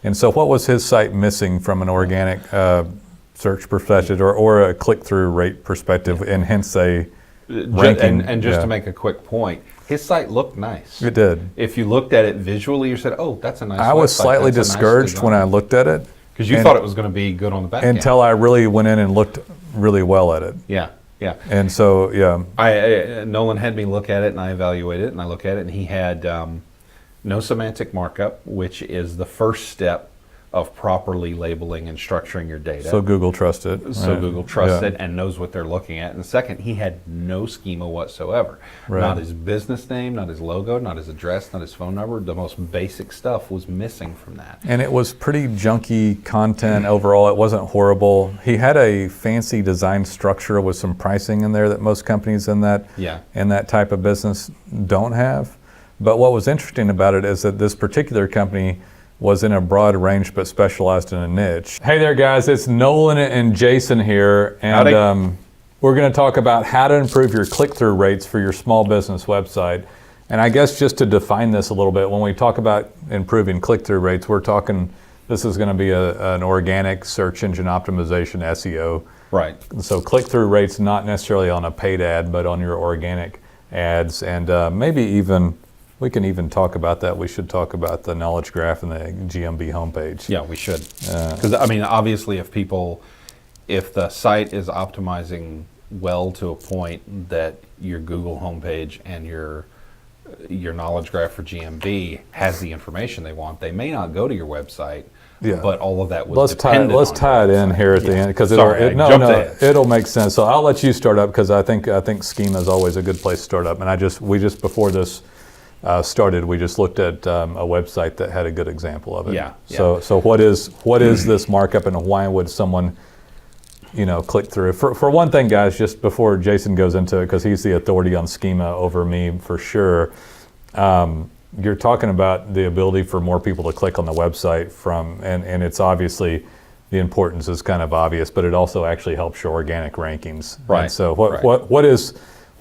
And so what was his site missing from an organic search perspective or a click-through rate perspective, and hence a ranking? And just to make a quick point, his site looked nice. It did. If you looked at it visually, you said, oh, that's a nice I was website. slightly That's discouraged when I looked at it. Because you thought it was going to be good on the back end. Until I really went in and looked really well at it. Yeah. And so, Nolan had me look at it, and I evaluated it, and I look at it, and he had no semantic markup, which is the first step of properly labeling and structuring your data. So Google trusts it. So right? Google trusts it and knows what they're looking at. And second, he had no schema whatsoever. Right. Not his business name, not his logo, not his address, not his phone number. The most basic stuff was missing from that. And it was pretty junky content overall. It wasn't horrible. He had a fancy design structure with some pricing in there that most companies in that type of business don't have. But what was interesting about it is that this particular company was in a broad range but specialized in a niche. Hey there guys, it's Nolan and Jason here, and we're going to talk about how to improve your click-through rates for your small business website. And I guess just to define this a little bit, when we talk about improving click-through rates, we're talking, this is going to be an organic search engine optimization, SEO. Right. So click-through rates not necessarily on a paid ad, but on your organic ads, and maybe even we can even talk about that. We should talk about the knowledge graph and the GMB homepage. Yeah, we should. Because obviously if the site is optimizing well to a point that your Google homepage and your knowledge graph for GMB has the information they want, they may not go to your website. Yeah. But all of that was dependent on let's tie it in here at the end, because it'll make sense. So I'll let you start up, because I think schema is always a good place to start up. And we just before this started, we just looked at a website that had a good example of it. Yeah. So what is this markup, and why would someone click through? For one thing, guys, just before Jason goes into it, because he's the authority on schema over me for sure. You're talking about the ability for more people to click on the website and it's obviously the importance is kind of obvious, but it also actually helps your organic rankings. Right. And so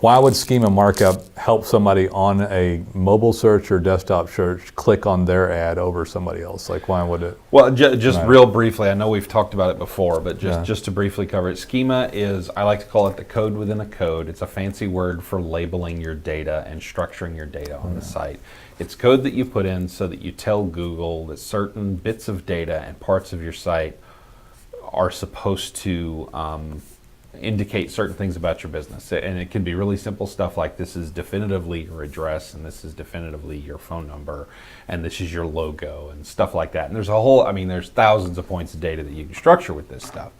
why would schema markup help somebody on a mobile search or desktop search click on their ad over somebody else? Like, why would it? Well, just real briefly, I know we've talked about it before, but just to briefly cover it, schema is, I like to call it the code within a code. It's a fancy word for labeling your data and structuring your data on the site. It's code that you put in so that you tell Google that certain bits of data and parts of your site are supposed to indicate certain things about your business. And it can be really simple stuff like, this is definitively your address, and this is definitively your phone number, and this is your logo, and stuff like that. And there's thousands of points of data that you can structure with this stuff.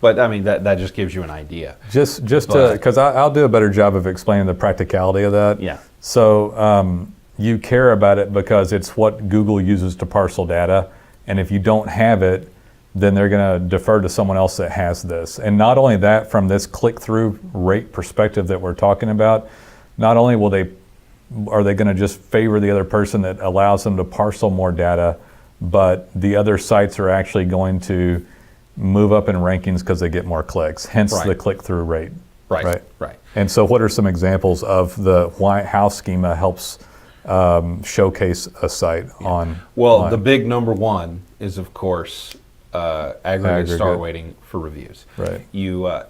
But that just gives you an idea. Because I'll do a better job of explaining the practicality of that. Yeah. So you care about it because it's what Google uses to parcel data, and if you don't have it, then they're going to defer to someone else that has this. And not only that, from this click-through rate perspective that we're talking about, not only are they going to just favor the other person that allows them to parcel more data, but the other sites are actually going to move up in rankings because they get more clicks, hence the click-through rate. Right. And so what are some examples of how schema helps showcase a site on? Well, the big number one is, of course, aggregate star weighting for reviews. Right.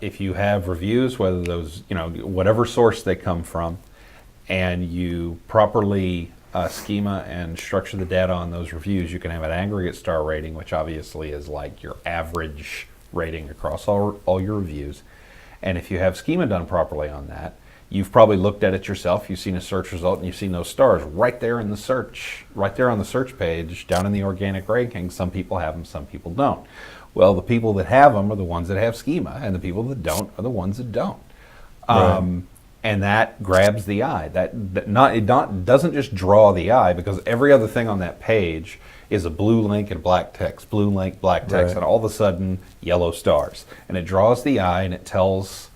If you have reviews, whether those, whatever source they come from, and you properly schema and structure the data on those reviews, you can have an aggregate star rating, which obviously is like your average rating across all your reviews. And if you have schema done properly on that, you've probably looked at it yourself, you've seen a search result, and you've seen those stars right there in the search, right there on the search page, down in the organic rankings. Some people have them, some people don't. Well, the people that have them are the ones that have schema, and the people that don't are the ones that don't. Right. And that grabs the eye. It doesn't just draw the eye, because every other thing on that page is a blue link and black text, blue link, black text, and all of a sudden, yellow stars. And it draws the eye, and it tells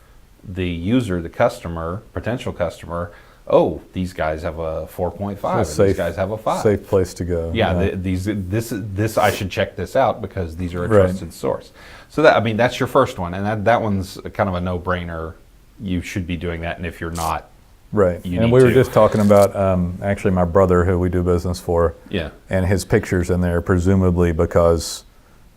the user, the customer, potential customer, oh, these guys have a 4.5, and these guys have a 5. Safe place to go. Yeah, this I should check this out because these are a trusted source. So that's your first one, and that one's kind of a no-brainer. You should be doing that, and if you're not, Right. you And need we were to. just talking about actually my brother who we do business for. Yeah. And his pictures in there, presumably because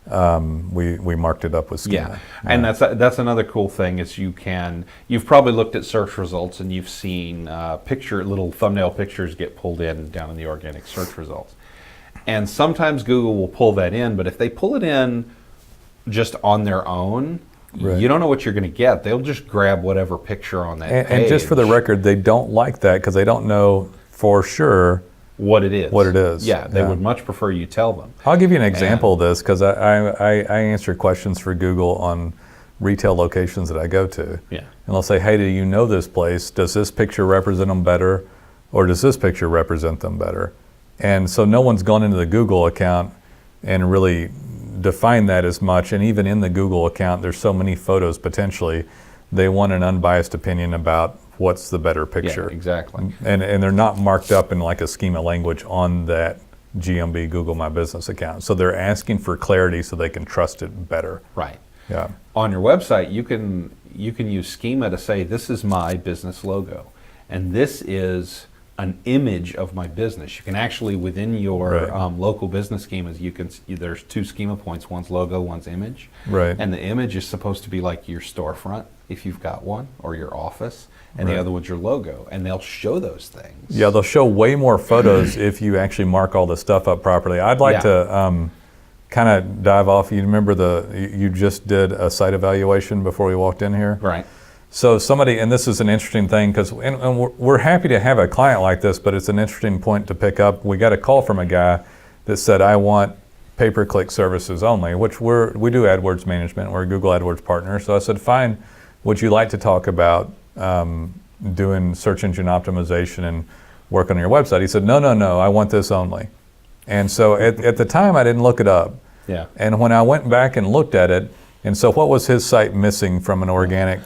we marked it up with schema. Yeah, and that's another cool thing is you've probably looked at search results and you've seen little thumbnail pictures get pulled in down in the organic search results, and sometimes Google will pull that in, but if they pull it in just on their own, Right. you don't know what you're going to get. They'll just grab whatever picture on that page. And just for the record, they don't like that because they don't know for sure what it is. What it is. Yeah, they would much prefer you tell them. I'll give you an example of this because I answer questions for Google on retail locations that I go to. Yeah. And they'll say, hey, do you know this place? Does this picture represent them better? Or does this picture represent them better? And so no one's gone into the Google account and really defined that as much. And even in the Google account, there's so many photos potentially. They want an unbiased opinion about what's the better picture. Yeah, exactly. And they're not marked up in like a schema language on that GMB Google My Business account. So they're asking for clarity so they can trust it better. Right. Yeah. On your website, you can use schema to say, this is my business logo, and this is an image of my business. You can actually, within your Right. local business schemas, there's two schema points, one's logo, one's image. Right. And the image is supposed to be like your storefront, if you've got one, or your office, and Right. the other one's your logo, and they'll show those things. Yeah, they'll show way more photos if you actually mark all the stuff up properly. I'd like to kind of dive off. You remember you just did a site evaluation before we walked in here? Right. So somebody, and this is an interesting thing because and we're happy to have a client like this, but it's an interesting point to pick up. We got a call from a guy that said, I want pay-per-click services only, which we do AdWords management. We're a Google AdWords partner. So I said, fine, would you like to talk about doing search engine optimization and work on your website? He said, no, I want this only. And so at the time, I didn't look it up. Yeah. And when I went back and looked at it, and so what was his site missing from an organic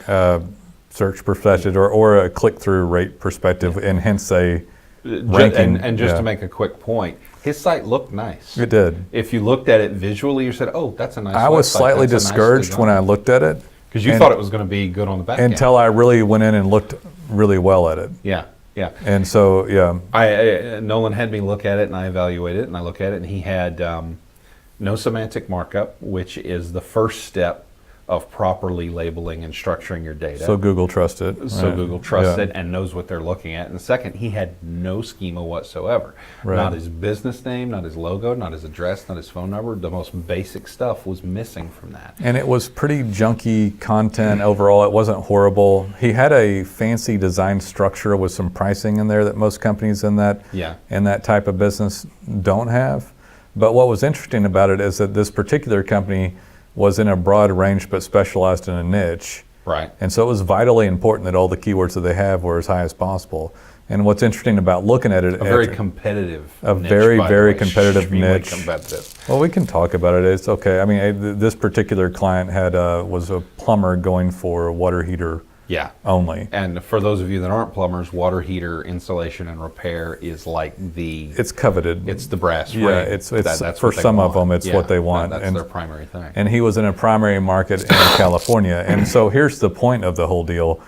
search perspective or a click-through rate perspective, and hence a ranking? And just to make a quick point, his site looked nice. It did. If you looked at it visually, you said, oh, that's a nice I was website. slightly That's a discouraged when I looked at it. Because you thought it was going to be good on the back end. Until I really went in and looked really well at it. Yeah. And so, yeah. Nolan had me look at it, and I evaluated it, and I looked at it, and he had no semantic markup, which is the first step of properly labeling and structuring your data. So Google trusts it. So Right. Google trusts Yeah. it and knows what they're looking at. And the second, he had no schema whatsoever. Right. Not his business name, not his logo, not his address, not his phone number. The most basic stuff was missing from that. And it was pretty junky content overall. It wasn't horrible. He had a fancy design structure with some pricing in there that most companies in that type of business don't have. But what was interesting about it is that this particular company was in a broad range but specialized in a niche. Right. And so it was vitally important that all the keywords that they have were as high as possible. And what's interesting about looking at it, A very competitive niche, very, by the very way. competitive Extremely niche. competitive. Well, we can talk about it. It's okay. I mean, this particular client was a plumber going for a water heater Yeah. only. And for those of you that aren't plumbers, water heater installation and repair is like It's coveted. It's the brass ring. Yeah, it's That's for what they some want. of them, it's what they want. That's their primary thing. And he was in a primary market in California. And so here's the point of the whole deal.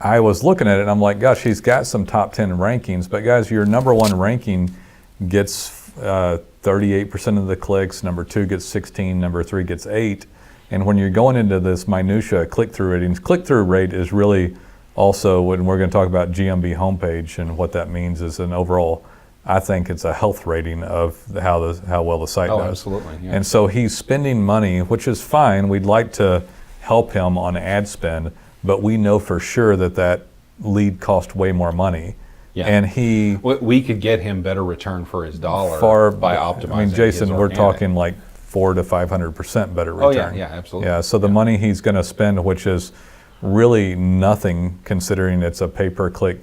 I was looking at it and I'm like, gosh, he's got some top 10 rankings, but guys, your number one ranking gets 38% of the clicks, number 2 gets 16, number 3 gets 8. And when you're going into this minutia click-through ratings, click-through rate is really also, when we're going to talk about GMB homepage and what that means is an overall, I think it's a health rating of how well the site does. Absolutely. Yeah. And so he's spending money, which is fine. We'd like to help him on ad spend, but we know for sure that lead cost way more money. Yeah. And we could get him better return for his dollar by optimizing. I mean, Jason, his we're organic. talking like 400 to 500% better return. Oh yeah, absolutely. Yeah, so the money he's going to spend, which is really nothing considering it's a pay-per-click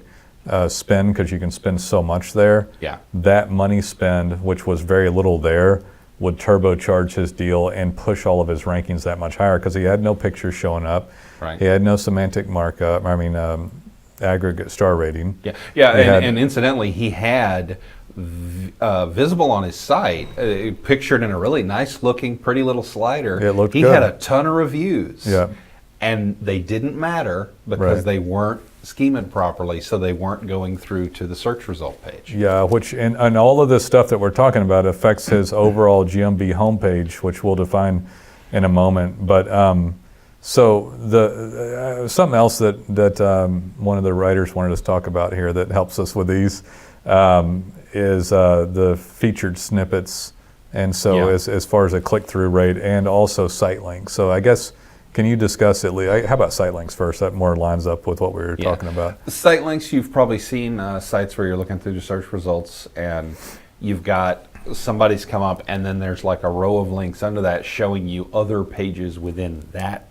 spend because you can spend so much there. Yeah. That money spend, which was very little there, would turbocharge his deal and push all of his rankings that much higher because he had no pictures showing up. Right. He had no semantic markup. Aggregate star rating. Yeah. And incidentally, he had visible on his site, pictured in a really nice looking, pretty little slider. It looked He good. had a ton of reviews. Yeah. And they didn't matter because Right. they weren't schemaed properly so they weren't going through to the search result page. Yeah, which and all of this stuff that we're talking about affects his overall GMB homepage, which we'll define in a moment. But so the something else that one of the writers wanted us to talk about here that helps us with these is the featured snippets, and so as far as a click-through rate and also site links. So I guess, can you discuss it, Lee? How about site links first? That more lines up with what we were talking about. Site links, you've probably seen sites where you're looking through the search results and you've got somebody's come up and then there's like a row of links under that showing you other pages within that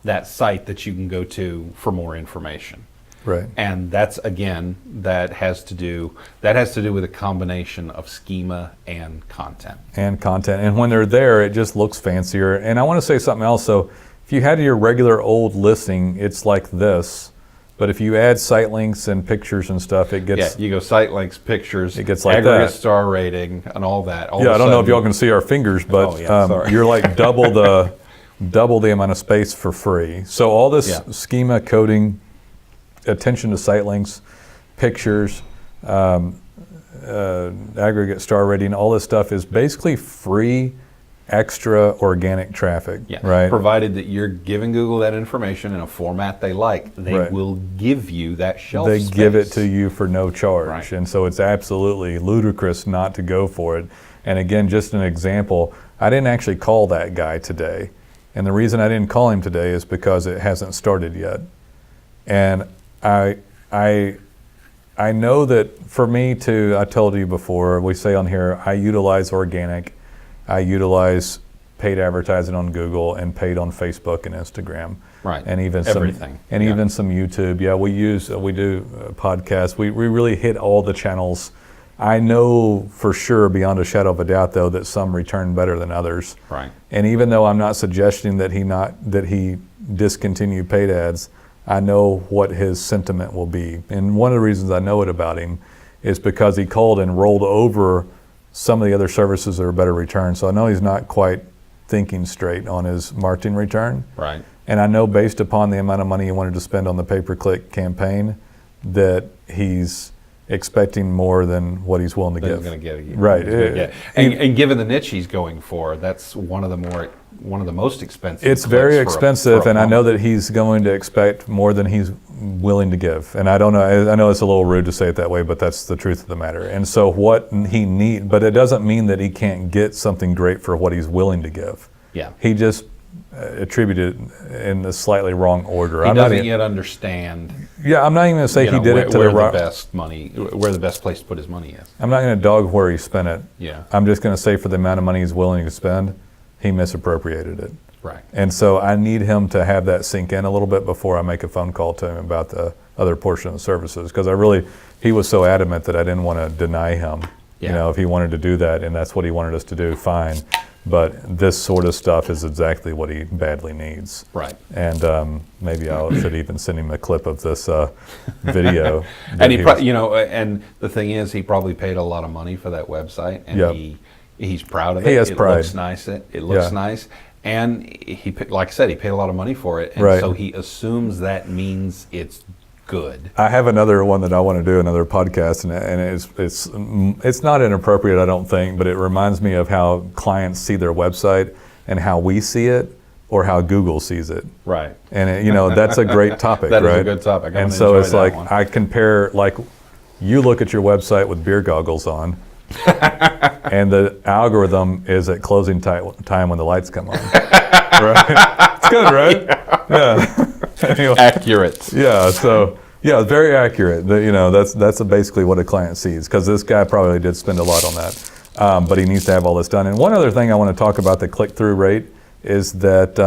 that site that you can go to for more information. Right. And that's, again, that has to do with a combination of schema and content. And when they're there, it just looks fancier. And I want to say something else. So if you had your regular old listing, it's like this. But if you add site links and pictures and stuff, it gets... Yeah, you go site links, pictures, it gets like aggregate that. Star rating, and all that. I don't know if y'all can see our fingers, but you're like double the amount of space for free. So all this schema, coding, attention to site links, pictures, aggregate star rating, all this stuff is basically free, extra organic traffic, right? Provided that you're giving Google that information in a format they like, they will give you that shelf space. They give it to you for no charge, right. And so it's absolutely ludicrous not to go for it. And again, just an example, I didn't actually call that guy today. And the reason I didn't call him today is because it hasn't started yet. And I know that for me to, I told you before, we say on here, I utilize organic, I utilize paid advertising on Google and paid on Facebook and Instagram. Right. And even everything. Even some YouTube. Yeah, we do podcasts. We really hit all the channels. I know for sure, beyond a shadow of a doubt, though, that some return better than others. Right. And even though I'm not suggesting that he discontinue paid ads, I know what his sentiment will be. And one of the reasons I know it about him is because he called and rolled over some of the other services that are better return. So I know he's not quite thinking straight on his marketing return. Right. And I know based upon the amount of money he wanted to spend on the pay-per-click campaign that he's expecting more than what he's willing to give. He's going to get. Right. And given the niche he's going for, that's one of the most expensive. It's very expensive, and I know that he's going to expect more than he's willing to give. And I don't know. I know it's a little rude to say it that way, but that's the truth of the matter. And so what he needs, but it doesn't mean that he can't get something great for what he's willing to give. Yeah. He just attributed it in the slightly wrong order. He doesn't yet understand. Yeah, I'm not even going to say he did it to where the best place to put his money is. I'm not going to dog where he spent it. Yeah. I'm just going to say for the amount of money he's willing to spend, he misappropriated it. Right. And so I need him to have that sink in a little bit before I make a phone call to him about the other portion of the services, because he was so adamant that I didn't want to deny him. Yeah. You know, if he wanted to do that and that's what he wanted us to do, fine. But this sort of stuff is exactly what he badly needs. Right. And maybe I should even send him a clip of this video. And and the thing is, he probably paid a lot of money for that website, and he's proud of it. He has pride. It looks nice. It looks nice, and he, like I said, he paid a lot of money for it, and so he assumes that means it's good. I have another one that I want to do, another podcast, and it's not inappropriate, I don't think, but it reminds me of how clients see their website and how we see it, or how Google sees it. Right. And that's a great topic, that right? That is a good topic. And so it's like I compare, like you look at your website with beer goggles on, and the algorithm is at closing time when the lights come on. Right? It's good, right? Yeah. Anyway, accurate. Yeah. So very accurate. That's basically what a client sees, because this guy probably did spend a lot on that, but he needs to have all this done. And one other thing I want to talk about the click-through rate is that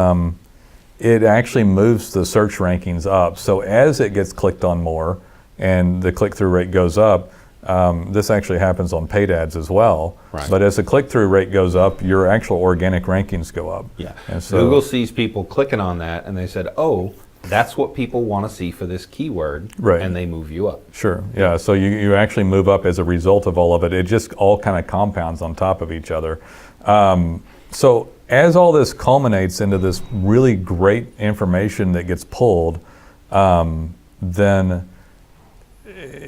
it actually moves the search rankings up. So as it gets clicked on more and the click-through rate goes up, this actually happens on paid ads as well. Right. But as the click-through rate goes up, your actual organic rankings go up. Yeah. And so Google sees people clicking on that, and they said, "Oh, that's what people want to see for this keyword," right. And they move you up. Sure. Yeah. So you actually move up as a result of all of it. It just all kind of compounds on top of each other. So as all this culminates into this really great information that gets pulled, then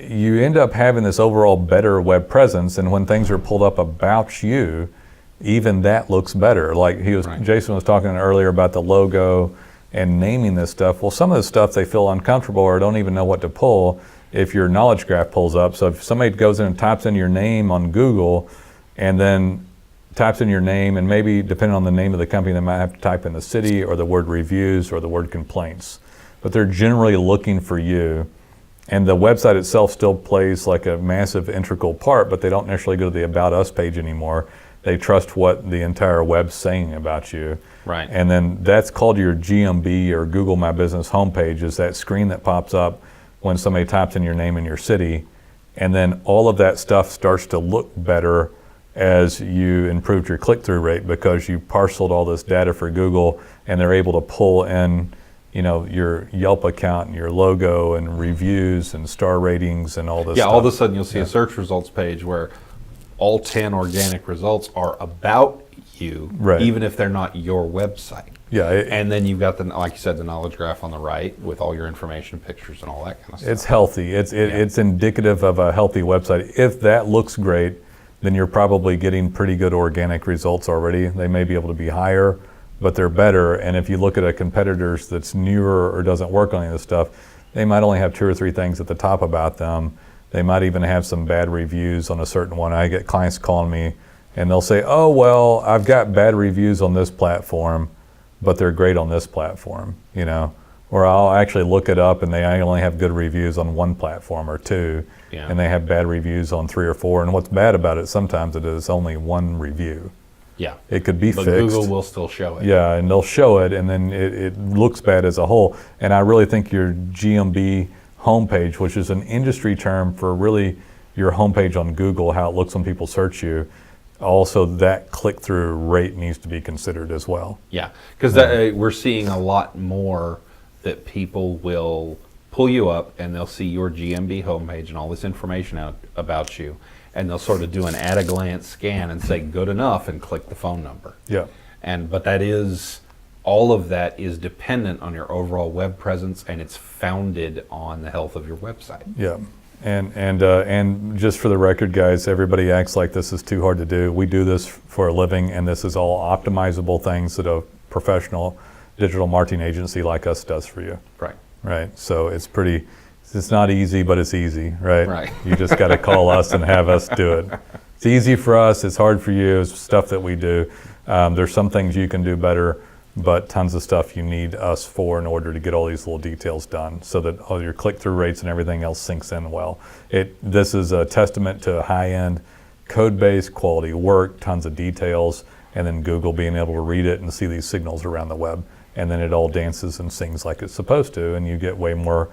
you end up having this overall better web presence. And when things are pulled up about you, even that looks better. Like Jason was talking earlier about the logo and naming this stuff. Well, some of this stuff they feel uncomfortable or don't even know what to pull if your knowledge graph pulls up. So if somebody goes in and types in your name on Google and then types in your name, and maybe depending on the name of the company, they might have to type in the city or the word reviews or the word complaints. But they're generally looking for you. And the website itself still plays like a massive integral part, but they don't necessarily go to the About Us page anymore. They trust what the entire web's saying about you. Right. And then that's called your GMB or Google My Business homepage, is that screen that pops up when somebody types in your name and your city. And then all of that stuff starts to look better as you improved your click-through rate, because you parceled all this data for Google and they're able to pull in your Yelp account and your logo and reviews and star ratings and all this stuff. All of a sudden you'll see a search results page where all 10 organic results are about you, even if they're not your website. Yeah. And then you've got like you said, the knowledge graph on the right with all your information, pictures, and all that kind of stuff. It's healthy. It's indicative of a healthy website. If that looks great, then you're probably getting pretty good organic results already. They may be able to be higher, but they're better. And if you look at a competitor's that's newer or doesn't work on any of this stuff, they might only have 2 or 3 things at the top about them. They might even have some bad reviews on a certain one. I get clients calling me and they'll say, oh, well, I've got bad reviews on this platform, but they're great on this platform, Or I'll actually look it up and I only have good reviews on 1 platform or 2, and they have bad reviews on 3 or 4. And what's bad about it, sometimes it is only 1 review. Yeah. It could be but fixed. Google will still show it. Yeah, and they'll show it, and then it looks bad as a whole. And I really think your GMB homepage, which is an industry term for really your homepage on Google, how it looks when people search you, also that click-through rate needs to be considered as well. Yeah, because we're seeing a lot more that people will pull you up and they'll see your GMB homepage and all this information out about you, and they'll sort of do an at-a-glance scan and say good enough and click the phone number. Yeah. But that is, all of that is dependent on your overall web presence, and it's founded on the health of your website. Yeah. And just for the record, guys, everybody acts like this is too hard to do. We do this for a living, and this is all optimizable things that a professional digital marketing agency like us does for you. Right. So it's not easy, but it's easy, right? You just got to call us and have us do it. It's easy for us. It's hard for you. It's stuff that we do. There's some things you can do better, but tons of stuff you need us for in order to get all these little details done so that all your click-through rates and everything else sinks in well. This is a testament to high-end code-based quality work, tons of details, and then Google being able to read it and see these signals around the web. And then it all dances and sings like it's supposed to, and you get way more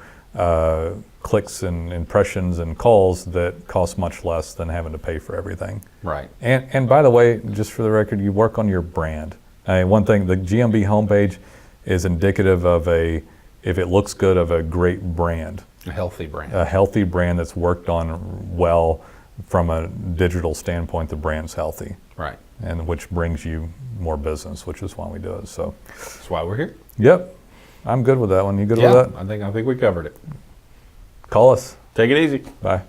clicks and impressions and calls that cost much less than having to pay for everything. Right. And by the way, just for the record, you work on your brand. One thing, the GMB homepage is indicative of if it looks good, of a great brand. A healthy brand. A healthy brand that's worked on well from a digital standpoint. The brand's healthy. Right. And which brings you more business, which is why we do it. So that's why we're here. Yep. I'm good with that one. You good with that? I think we covered it. Call us. Take it easy. Bye.